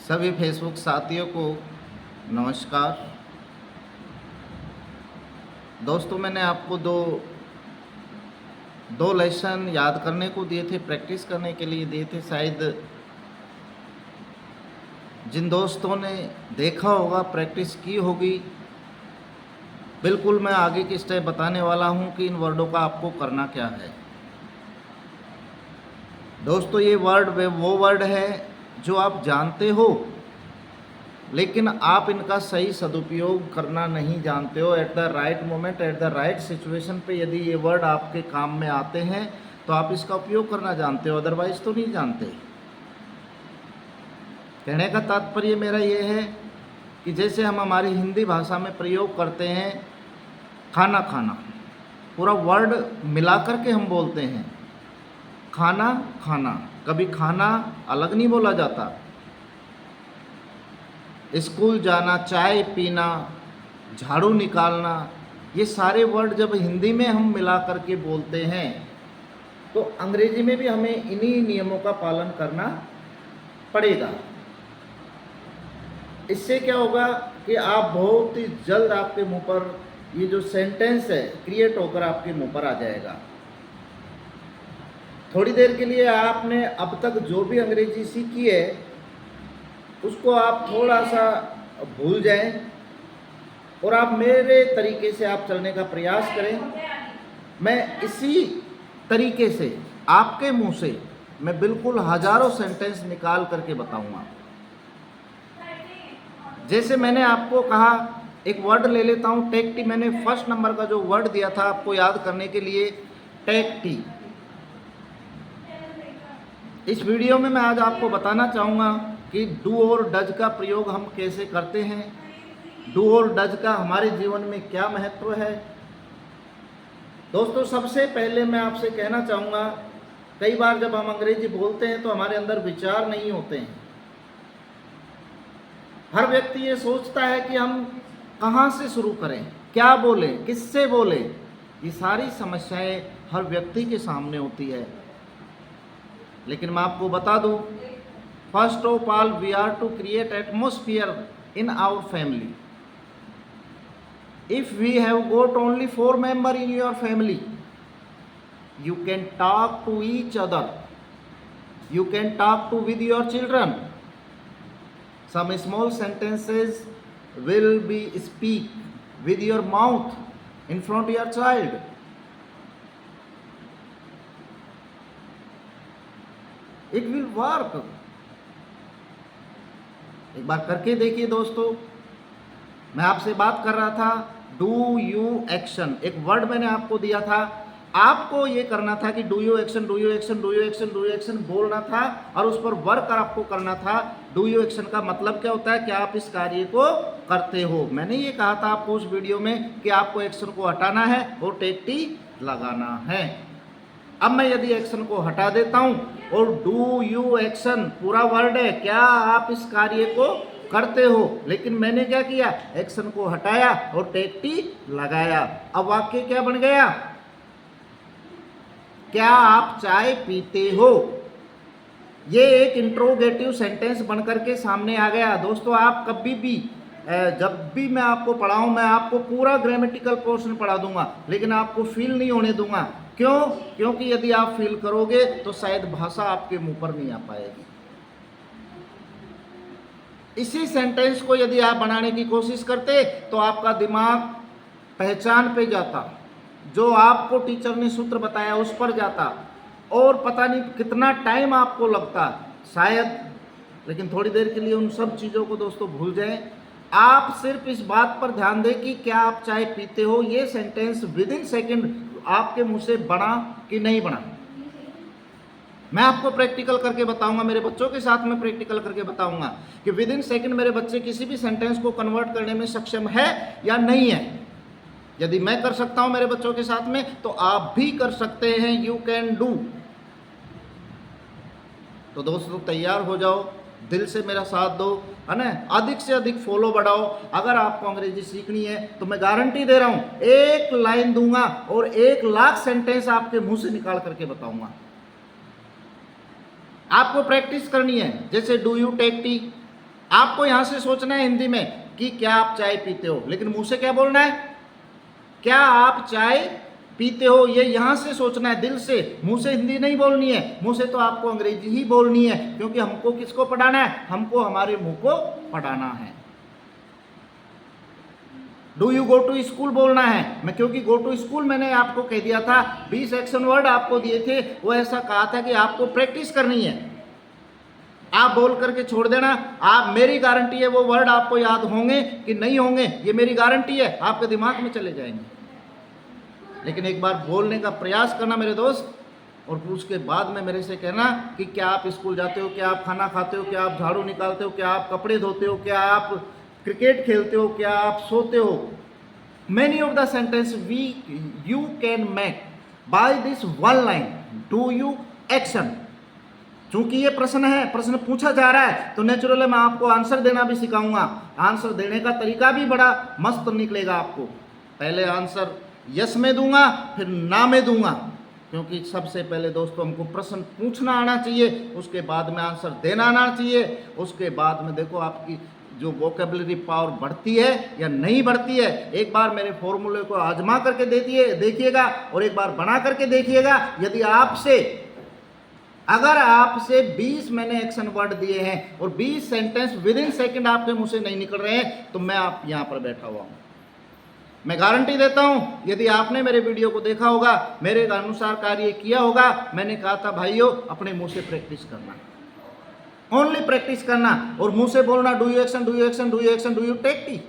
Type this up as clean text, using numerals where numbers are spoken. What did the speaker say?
सभी फेसबुक साथियों को नमस्कार। दोस्तों, मैंने आपको दो लेसन याद करने को दिए थे, प्रैक्टिस करने के लिए दिए थे। शायद जिन दोस्तों ने देखा होगा, प्रैक्टिस की होगी, बिल्कुल मैं आगे की स्टेप बताने वाला हूं कि इन वर्डों का आपको करना क्या है। दोस्तों, ये वर्ड वो वर्ड है जो आप जानते हो, लेकिन आप इनका सही सदुपयोग करना नहीं जानते हो। At the right moment, at the right situation पे यदि ये वर्ड आपके काम में आते हैं तो आप इसका उपयोग करना जानते हो, अदरवाइज तो नहीं जानते। कहने का तात्पर्य मेरा ये है कि जैसे हम हमारी हिंदी भाषा में प्रयोग करते हैं खाना खाना, पूरा वर्ड मिला करके हम बोलते हैं खाना खाना, कभी खाना अलग नहीं बोला जाता। स्कूल जाना, चाय पीना, झाड़ू निकालना, ये सारे वर्ड जब हिंदी में हम मिला करके बोलते हैं तो अंग्रेजी में भी हमें इन्हीं नियमों का पालन करना पड़ेगा। इससे क्या होगा कि आप बहुत ही जल्द आपके मुंह पर ये जो सेंटेंस है क्रिएट होकर आपके मुंह पर आ जाएगा। थोड़ी देर के लिए आपने अब तक जो भी अंग्रेजी सीखी है उसको आप थोड़ा सा भूल जाएं और आप मेरे तरीके से आप चलने का प्रयास करें। मैं इसी तरीके से आपके मुंह से मैं बिल्कुल हजारों सेंटेंस निकाल करके बताऊंगा। जैसे मैंने आपको कहा, एक वर्ड ले लेता हूं, टेक टी। मैंने फर्स्ट नंबर का जो वर्ड दिया था आपको याद करने के लिए, टेक टी। इस वीडियो में मैं आज आपको बताना चाहूँगा कि डू और डज का प्रयोग हम कैसे करते हैं, डू और डज का हमारे जीवन में क्या महत्व है। दोस्तों, सबसे पहले मैं आपसे कहना चाहूँगा, कई बार जब हम अंग्रेजी बोलते हैं तो हमारे अंदर विचार नहीं होते हैं। हर व्यक्ति ये सोचता है कि हम कहाँ से शुरू करें, क्या बोलें, किससे बोलें। ये सारी समस्याएं हर व्यक्ति के सामने होती है। लेकिन मैं आपको बता दूं, first of all we are to create atmosphere in our family. If we have got only 4 member in your family, you can talk to each other, you can talk to with your children. Some small sentences will be speak with your mouth in front of your child. It will work. एक बार करके देखिए दोस्तों। मैं आपसे बात कर रहा था डू यू एक्शन, एक वर्ड मैंने आपको दिया था, आपको ये करना था कि do you action, do you action, do you action, do you action बोलना था और उस पर वर्क आपको करना था। डू यू एक्शन का मतलब क्या होता है कि आप इस कार्य को करते हो। मैंने ये कहा था आपको उस वीडियो में कि आपको एक्शन को हटाना है और टेक टी लगाना है। अब मैं यदि एक्शन को हटा देता हूं और डू यू एक्शन पूरा वर्ड है, क्या आप इस कार्य को करते हो, लेकिन मैंने क्या किया, एक्शन को हटाया और टेक टी लगाया। अब वाक्य क्या बन गया, क्या आप चाय पीते हो। ये एक इंट्रोगेटिव सेंटेंस बनकर के सामने आ गया। दोस्तों, आप कभी भी जब भी मैं आपको पढ़ाऊं, मैं आपको पूरा ग्रामेटिकल पोर्शन पढ़ा दूंगा, लेकिन आपको फील नहीं होने दूंगा। क्यों? क्योंकि यदि आप फील करोगे तो शायद भाषा आपके मुंह पर नहीं आ पाएगी। इसी सेंटेंस को यदि आप बनाने की कोशिश करते तो आपका दिमाग पहचान पे जाता, जो आपको टीचर ने सूत्र बताया उस पर जाता और पता नहीं कितना टाइम आपको लगता शायद। लेकिन थोड़ी देर के लिए उन सब चीज़ों को दोस्तों भूल जाएं। आप सिर्फ इस बात पर ध्यान दें कि क्या आप चाय पीते हो। ये सेंटेंस विद इन सेकेंड आपके मुंह से बना कि नहीं बना। मैं आपको प्रैक्टिकल करके बताऊंगा, मेरे बच्चों के साथ में प्रैक्टिकल करके बताऊंगा कि विद इन सेकेंड मेरे बच्चे किसी भी सेंटेंस को कन्वर्ट करने में सक्षम है या नहीं है। यदि मैं कर सकता हूं मेरे बच्चों के साथ में तो आप भी कर सकते हैं। You can do. तो दोस्तों, तैयार हो जाओ, दिल से मेरा साथ दो, है ना। अधिक से अधिक फॉलो बढ़ाओ। अगर आपको अंग्रेजी सीखनी है तो मैं गारंटी दे रहा हूं, 1 लाइन दूंगा और 1 लाख सेंटेंस आपके मुंह से निकाल करके बताऊंगा। आपको प्रैक्टिस करनी है। जैसे डू यू टेक टी, आपको यहां से सोचना है हिंदी में कि क्या आप चाय पीते हो, लेकिन मुंह से क्या बोलना है, क्या आप चाय पीते हो, ये यहां से सोचना है दिल से, मुंह से हिंदी नहीं बोलनी है। मुंह से तो आपको अंग्रेजी ही बोलनी है, क्योंकि हमको किसको पढ़ाना है, हमको हमारे मुंह को पढ़ाना है। Do you go to school बोलना है, मैं क्योंकि गो टू स्कूल मैंने आपको कह दिया था, 20 एक्शन वर्ड आपको दिए थे, वो ऐसा कहा था कि आपको प्रैक्टिस करनी है। आप बोल करके छोड़ देना, आप, मेरी गारंटी है वो वर्ड आपको याद होंगे कि नहीं होंगे, ये मेरी गारंटी है, आपके दिमाग में चले जाएंगे। लेकिन एक बार बोलने का प्रयास करना मेरे दोस्त, और उसके बाद में मेरे से कहना कि क्या आप स्कूल जाते हो, क्या आप खाना खाते हो, क्या आप झाड़ू निकालते हो, क्या आप कपड़े धोते हो, क्या आप क्रिकेट खेलते हो, क्या आप सोते हो। Many of the sentence you can make by this one line, do you action। चूंकि ये प्रश्न है, प्रश्न पूछा जा रहा है, तो नेचुरल है मैं आपको आंसर देना भी सिखाऊंगा। आंसर देने का तरीका भी बड़ा मस्त निकलेगा आपको। पहले आंसर यस में दूंगा, फिर ना में दूंगा, क्योंकि सबसे पहले दोस्तों हमको प्रश्न पूछना आना चाहिए, उसके बाद में आंसर देना आना चाहिए, उसके बाद में देखो आपकी जो वोकेबलरी पावर बढ़ती है या नहीं बढ़ती है। एक बार मेरे फॉर्मूले को आजमा करके देखिएगा और एक बार बना करके देखिएगा। यदि अगर आपसे 20 मैंने एक्शन वर्ड दिए हैं और 20 सेंटेंस विद इन सेकेंड आपके मुंह से नहीं निकल रहे हैं, तो मैं आप यहां पर बैठा हुआ हूं। मैं गारंटी देता हूं, यदि आपने मेरे वीडियो को देखा होगा, मेरे अनुसार कार्य किया होगा, मैंने कहा था भाइयों अपने मुंह से प्रैक्टिस करना, ओनली प्रैक्टिस करना, और मुंह से बोलना do you action, do you action, do you action, do you take T.